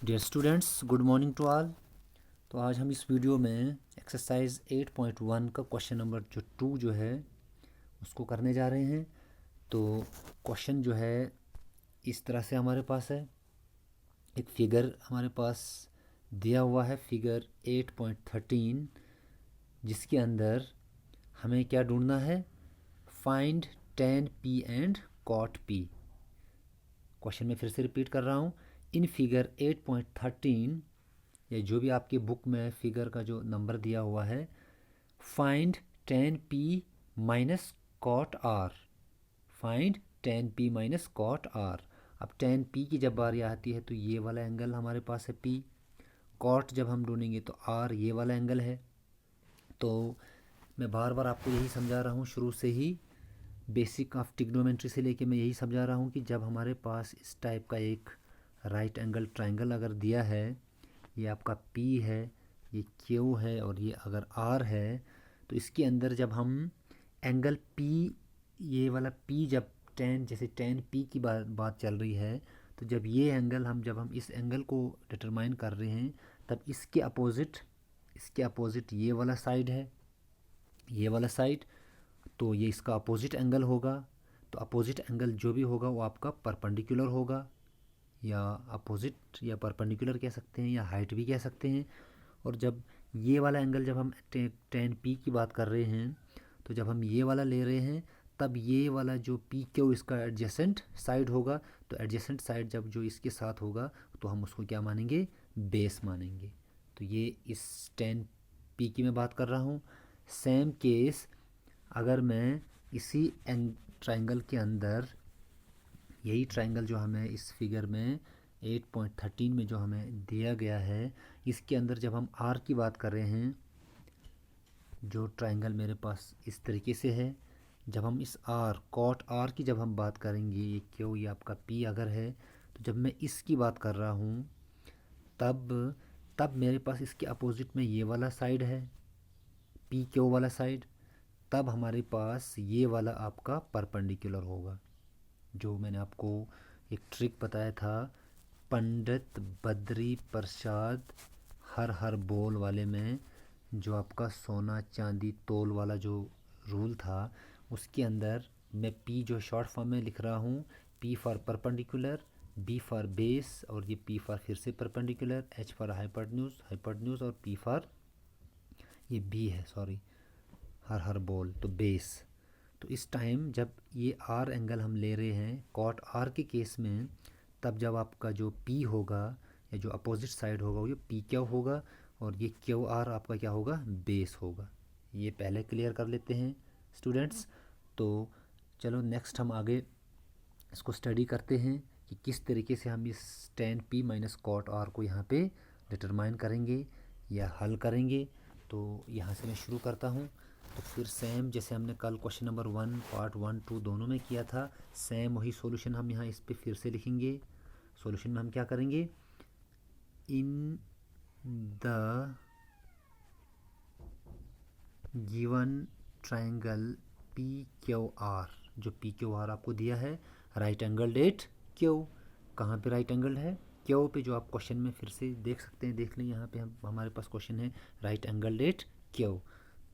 Dear students, good morning to all. तो आज हम इस वीडियो में एक्सरसाइज 8.1 का क्वेश्चन नंबर जो 2 जो है उसको करने जा रहे हैं। तो क्वेश्चन जो है इस तरह से हमारे पास है, एक फिगर हमारे पास दिया हुआ है, फिगर 8.13, जिसके अंदर हमें क्या ढूंढना है, find tan p and cot p। Question में फिर से रिपीट कर रहा हूँ, इन फिगर 8.13 या जो भी आपकी बुक में फिगर का जो नंबर दिया हुआ है, find tan p minus cot R, find tan p minus cot R. अब tan p की जब बारी आती है तो ये वाला एंगल हमारे पास है p, कॉट जब हम ढूंढेंगे तो r ये वाला एंगल है। तो मैं बार बार आपको यही समझा रहा हूँ, शुरू से ही बेसिक ऑफ ट्रिग्नोमेट्री से लेके मैं यही समझा रहा हूँ कि जब हमारे पास इस टाइप का एक राइट एंगल ट्रायंगल अगर दिया है, ये आपका P है, ये Q है और ये अगर R है, तो इसके अंदर जब हम एंगल P, ये वाला P जब tan, जैसे tan P की बात चल रही है, तो जब ये एंगल जब हम इस एंगल को डिटरमाइन कर रहे हैं, तब इसके अपोजिट ये वाला साइड है, ये वाला साइड, तो ये इसका अपोजिट एंगल होगा। तो अपोजिट एंगल जो भी होगा वो आपका परपेंडिकुलर होगा, या अपोजिट या परपेंडिकुलर कह सकते हैं, या हाइट भी कह सकते हैं। और जब ये वाला एंगल, जब हम tan p की बात कर रहे हैं, तो जब हम ये वाला ले रहे हैं, तब ये वाला जो पी क्यू इसका एडजेसेंट साइड होगा। तो एडजेसेंट साइड जब जो इसके साथ होगा तो हम उसको क्या मानेंगे, बेस मानेंगे। तो ये इस tan p की मैं बात कर रहा हूँ। सेम केस अगर मैं इसी ट्रायंगल के अंदर, यही ट्रायंगल जो हमें इस फिगर में 8.13 में जो हमें दिया गया है, इसके अंदर जब हम r की बात कर रहे हैं, जो ट्रायंगल मेरे पास इस तरीके से है, जब हम इस r कॉट r की जब हम बात करेंगे, ये क्यों, ये आपका p अगर है, तो जब मैं इसकी बात कर रहा हूँ, तब तब मेरे पास इसके अपोजिट में ये वाला साइड है, पी क्यू वाला साइड, तब हमारे पास ये वाला आपका परपेंडिकुलर होगा। जो मैंने आपको एक ट्रिक बताया था, पंडित बद्री प्रसाद हर हर बोल वाले में, जो आपका सोना चांदी तोल वाला जो रूल था, उसके अंदर मैं पी जो शॉर्ट फॉर्म में लिख रहा हूँ, P for perpendicular, B for base, और ये पी फॉर फिर से परपेंडिकुलर, एच फॉर हाइपोटेन्यूज और पी फॉर, ये बी है सॉरी, हर हर बोल, तो बेस। तो इस टाइम जब ये आर एंगल हम ले रहे हैं कॉट आर के केस में, तब जब आपका जो पी होगा या जो अपोजिट साइड होगा वो ये पी क्यू होगा, और ये क्यू आर आपका क्या होगा, बेस होगा। ये पहले क्लियर कर लेते हैं स्टूडेंट्स। तो चलो नेक्स्ट हम आगे इसको स्टडी करते हैं कि किस तरीके से हम इस tan p minus cot R को यहाँ पे डिटरमाइन करेंगे या हल करेंगे। तो यहाँ से मैं शुरू करता हूँ। तो फिर सेम जैसे हमने कल क्वेश्चन नंबर 1 पार्ट 1 2 दोनों में किया था, सेम वही सॉल्यूशन हम यहाँ इस पे फिर से लिखेंगे। सॉल्यूशन में हम क्या करेंगे, in the given triangle P Q R, जो पी क्यू आर आपको दिया है, राइट एंगल एट क्यू, कहाँ पे राइट एंगल है, क्यू पे, जो आप क्वेश्चन में फिर से देख सकते हैं, देख लें यहाँ पे हमारे पास क्वेश्चन है राइट एंगल एट क्यू।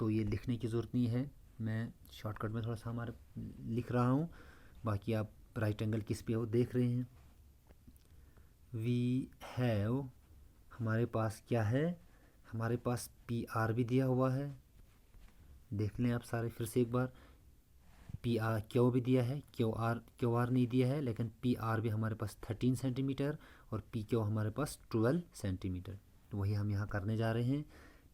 तो ये लिखने की ज़रूरत नहीं है, मैं शॉर्टकट में थोड़ा सा हमारे लिख रहा हूँ, बाकी आप राइट एंगल किस पे हो देख रहे हैं। वी हैव, हमारे पास क्या है, हमारे पास पी आर भी दिया हुआ है, देख लें आप सारे फिर से एक बार। पी आर क्यू भी दिया है, क्यू आर नहीं दिया है, लेकिन पी आर भी हमारे पास 13 सेंटीमीटर और पी क्यू हमारे पास 12 सेंटीमीटर। तो वही हम यहाँ करने जा रहे हैं।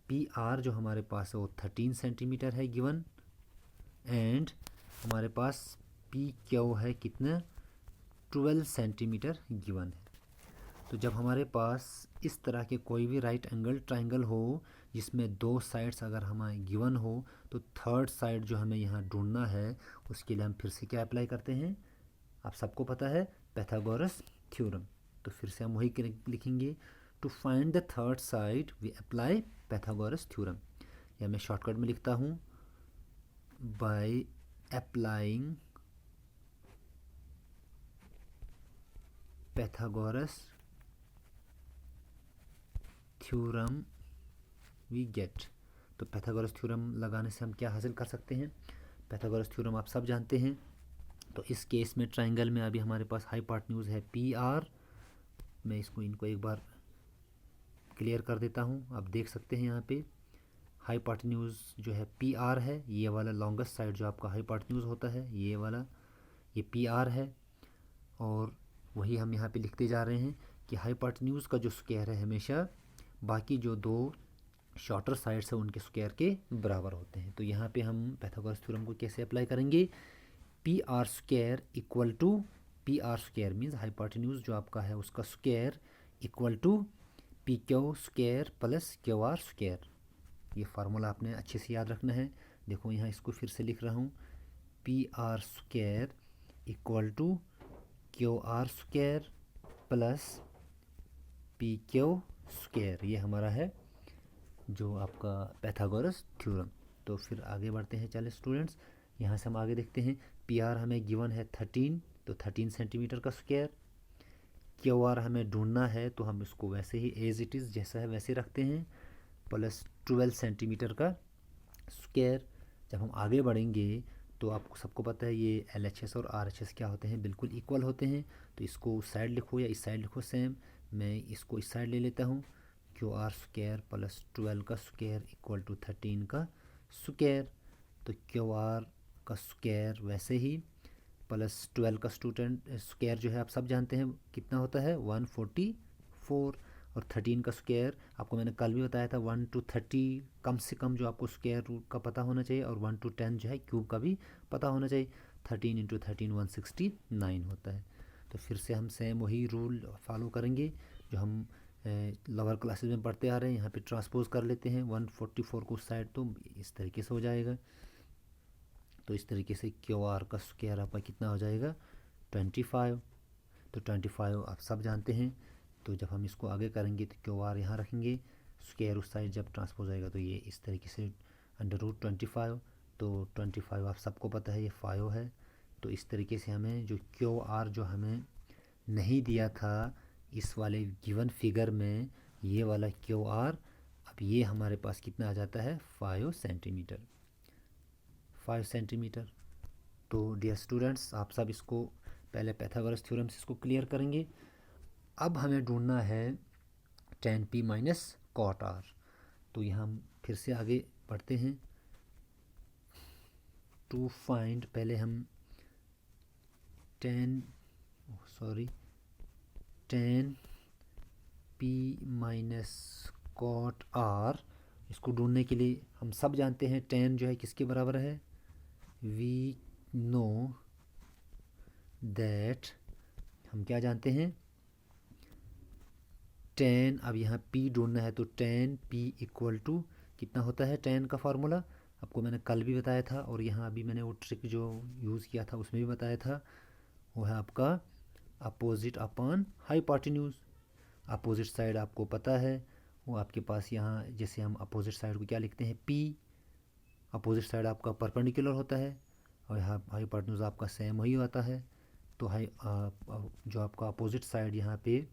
पी आर जो हमारे पास है वो 13 सेंटीमीटर है गिवन, एंड हमारे पास पी क्यू है कितना, 12 सेंटीमीटर गिवन है। तो जब हमारे पास इस तरह के कोई भी राइट एंगल ट्रायंगल हो जिसमें दो साइड्स अगर हमें गिवन हो, तो थर्ड साइड जो हमें यहाँ ढूंढना है, उसके लिए हम फिर से क्या अप्लाई करते हैं, आप सबको पता है पाइथागोरस थ्योरम। तो फिर से हम वही लिखेंगे, to find the third side we apply Pythagoras theorem, या मैं शॉर्टकट में लिखता हूँ, by applying Pythagoras theorem we get. तो पाइथागोरस थ्योरम लगाने से हम क्या हासिल कर सकते हैं? पाइथागोरस थ्योरम आप सब जानते हैं। तो इस केस में ट्राइंगल में अभी हमारे पास हाइपोटेन्यूज है पी आर। मैं इनको एक बार क्लियर कर देता हूँ। आप देख सकते हैं यहाँ पे हाइपोटेन्यूज जो है पी आर है, ये वाला लॉन्गेस्ट साइड जो आपका हाइपोटेन्यूज होता है ये वाला, ये पी आर है। और वही हम यहाँ पे लिखते जा रहे हैं कि हाइपोटेन्यूज का जो स्क्वायर है हमेशा बाकी जो दो शॉर्टर साइड्स है उनके स्क्वायर के बराबर होते हैं। तो यहाँ पे हम पाइथागोरस थ्योरम को कैसे अप्लाई करेंगे? P R square equal to, P R square means hypotenuse जो आपका है उसका square equal to P Q square plus Q R square. ये फार्मूला आपने अच्छे से याद रखना है। देखो यहाँ इसको फिर से लिख रहा हूँ, P R square equal to Q R square plus P Q square. ये हमारा है जो आपका पाइथागोरस थ्योरम। तो फिर आगे बढ़ते हैं। चलिए स्टूडेंट्स, यहाँ से हम आगे देखते हैं। पी आर हमें गिवन है 13, तो 13 सेंटीमीटर का स्क्वायर। क्यू आर हमें ढूंढना है तो हम इसको वैसे ही एज इट इज़ जैसा है वैसे रखते हैं, प्लस 12 सेंटीमीटर का स्क्वायर। जब हम आगे बढ़ेंगे तो आपको सबको पता है ये एल एच एस और आर एच एस क्या होते हैं, बिल्कुल इक्वल होते हैं। तो इसको उस साइड लिखो या इस साइड लिखो सेम। मैं इसको इस साइड ले लेता हूँ, क्यू आर स्क्वायर प्लस 12 का स्क्वायर इक्वल टू 13 का स्क्वायर। तो क्यू आर का स्क्वायर वैसे ही प्लस 12 का स्टूडेंट स्क्वायर जो है आप सब जानते हैं कितना होता है 144। और 13 का स्क्वायर आपको मैंने कल भी बताया था 1 to 30 कम से कम जो आपको स्क्वायर रूट का पता होना चाहिए, और 1 to 10 जो है क्यूब का भी पता होना चाहिए। 13 इंटू 13 169 होता है। तो फिर से हम सेम वही रूल फॉलो करेंगे जो हम लोअर क्लासेस में पढ़ते आ रहे हैं। यहाँ पे ट्रांसपोज कर लेते हैं 144 को उस साइड, तो इस तरीके से हो जाएगा। तो इस तरीके से क्यू आर का स्क्वायर आपका कितना हो जाएगा 25। तो 25 आप सब जानते हैं। तो जब हम इसको आगे करेंगे तो क्यू आर यहाँ रखेंगे, स्क्वायर उस साइड जब ट्रांसपोज आएगा तो ये इस तरीके से √25। तो 25 आप सबको पता है ये 5 है। तो इस तरीके से हमें जो क्यू आर जो हमें नहीं दिया था इस वाले गिवन फिगर में, ये वाला क्यू आर अब ये हमारे पास कितना आ जाता है 5 सेंटीमीटर, 5 सेंटीमीटर। तो डियर स्टूडेंट्स, आप सब इसको पहले पाइथागोरस थ्योरम से इसको क्लियर करेंगे। अब हमें ढूंढना है tan p minus cot r। तो यहाँ हम फिर से आगे बढ़ते हैं। टू फाइंड, पहले हम tan p minus cot r, इसको ढूंढने के लिए हम सब जानते हैं tan जो है किसके बराबर है, वी नो दैट, हम क्या जानते हैं tan। अब यहाँ p ढूंढना है तो tan p इक्वल टू कितना होता है, tan का फार्मूला आपको मैंने कल भी बताया था, और यहाँ अभी मैंने वो ट्रिक जो यूज़ किया था उसमें भी बताया था, वो है आपका opposite upon hypotenuse. Opposite side आपको पता है वो आपके पास यहाँ, जैसे हम अपोजिट साइड को क्या लिखते हैं p, अपोजिट साइड आपका परपेंडिकुलर होता है और यहाँ हाइपोटेन्यूज आपका सेम वही होता है। तो जो आपका अपोजिट साइड यहाँ पे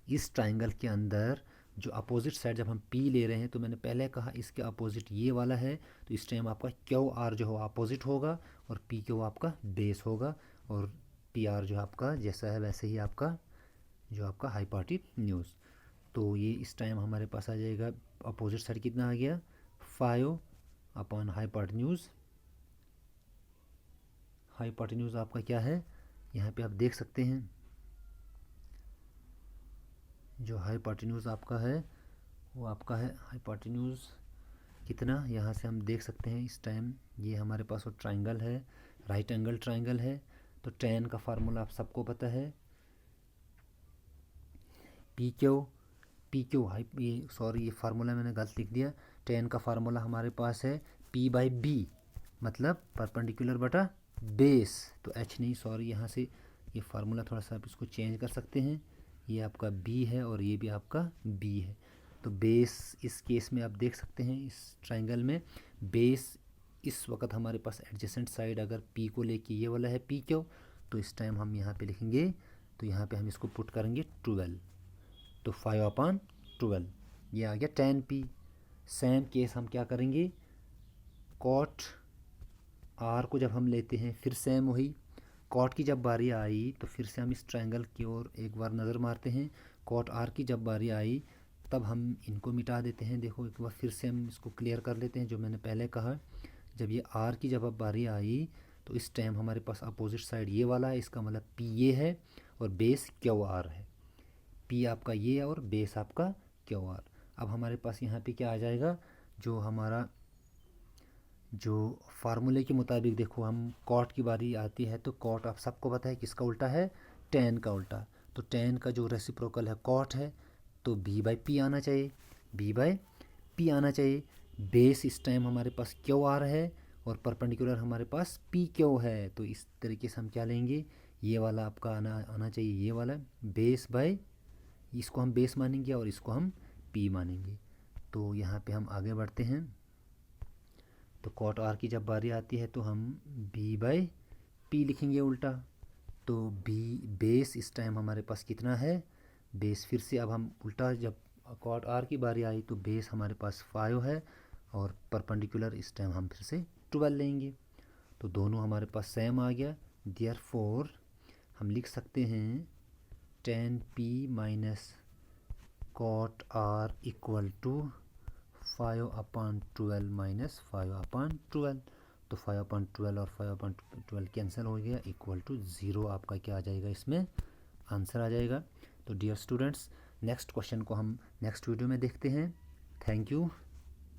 इस ट्राइंगल के अंदर जो अपोजिट साइड जब हम p ले रहे हैं, तो मैंने पहले कहा इसके अपोजिट ये वाला है, तो इस टाइम आपका क्यू आर जो हो अपोजिट होगा और पी क्यू आपका बेस होगा, और पी आर जो आपका जैसा है वैसे ही आपका जो आपका हाइपोटेन्यूज। तो ये इस टाइम हमारे पास आ जाएगा अपोजिट साइड कितना आ गया 5 अपॉन हाइपोटेन्यूज। हाइपोटेन्यूज आपका क्या है यहाँ पे आप देख सकते हैं, जो हाइपोटेन्यूज आपका है वो आपका है हाइपोटेन्यूज कितना, यहाँ से हम देख सकते हैं इस टाइम ये हमारे पास वो ट्राइंगल है, राइट एंगल ट्राइंगल है। तो tan का फार्मूला आप सबको पता है, पी क्यू ये फार्मूला मैंने गलत लिख दिया। tan का फार्मूला हमारे पास है p/b, मतलब परपेंडिकुलर बटा बेस। तो h नहीं, सॉरी, यहाँ से ये फार्मूला थोड़ा सा आप इसको चेंज कर सकते हैं, ये आपका b है और ये भी आपका b है। तो बेस इस केस में आप देख सकते हैं इस ट्राइंगल में बेस इस वक्त हमारे पास एडजेसेंट साइड अगर p को लेके ये वाला है पी क्यू, तो इस टाइम हम यहाँ पे लिखेंगे, तो यहाँ पे हम इसको पुट करेंगे 12। तो 5 अपॉन 12, ये आ गया tan p। सेम केस हम क्या करेंगे, कॉट r को जब हम लेते हैं फिर सेम वही कॉट की जब बारी आई तो फिर से हम इस ट्रायंगल की ओर एक बार नज़र मारते हैं। कॉट r की जब बारी आई तब हम इनको मिटा देते हैं। देखो एक बार फिर से हम इसको क्लियर कर लेते हैं। जो मैंने पहले कहा, जब ये r की जब अब बारी आई तो इस टाइम हमारे पास अपोजिट साइड ये वाला है, इसका मतलब p ये है और बेस QR है। p आपका ये है और बेस आपका QR। अब हमारे पास यहाँ पे क्या आ जाएगा, जो हमारा जो फार्मूले के मुताबिक देखो हम कॉट की बारी आती है तो कॉट आप सबको पता है किसका उल्टा है, tan का उल्टा। तो tan का जो रेसिप्रोकल है कॉट है, तो b/p आना चाहिए, b/p आना चाहिए। बेस इस टाइम हमारे पास QR है और परपेंडिकुलर हमारे पास PQ है। तो इस तरीके से हम क्या लेंगे, ये वाला आपका आना चाहिए, ये वाला बेस बाय, इसको हम बेस मानेंगे और इसको हम p मानेंगे। तो यहाँ पे हम आगे बढ़ते हैं। तो कॉट r की जब बारी आती है तो हम b/p लिखेंगे उल्टा। तो b बेस इस टाइम हमारे पास कितना है, बेस फिर से अब हम उल्टा, जब कॉट r की बारी आई तो बेस हमारे पास 5 है और परपेंडिकुलर इस टाइम हम फिर से 12 लेंगे। तो दोनों हमारे पास सेम आ गया। देयरफॉर हम लिख सकते हैं tan p minus cot r equal to 5/12 minus 5/12। तो 5/12 और 5/12 कैंसिल हो गया, इक्वल टू 0 आपका क्या आ जाएगा, इसमें आंसर आ जाएगा। तो डियर स्टूडेंट्स, नेक्स्ट क्वेश्चन को हम नेक्स्ट वीडियो में देखते हैं। Thank you.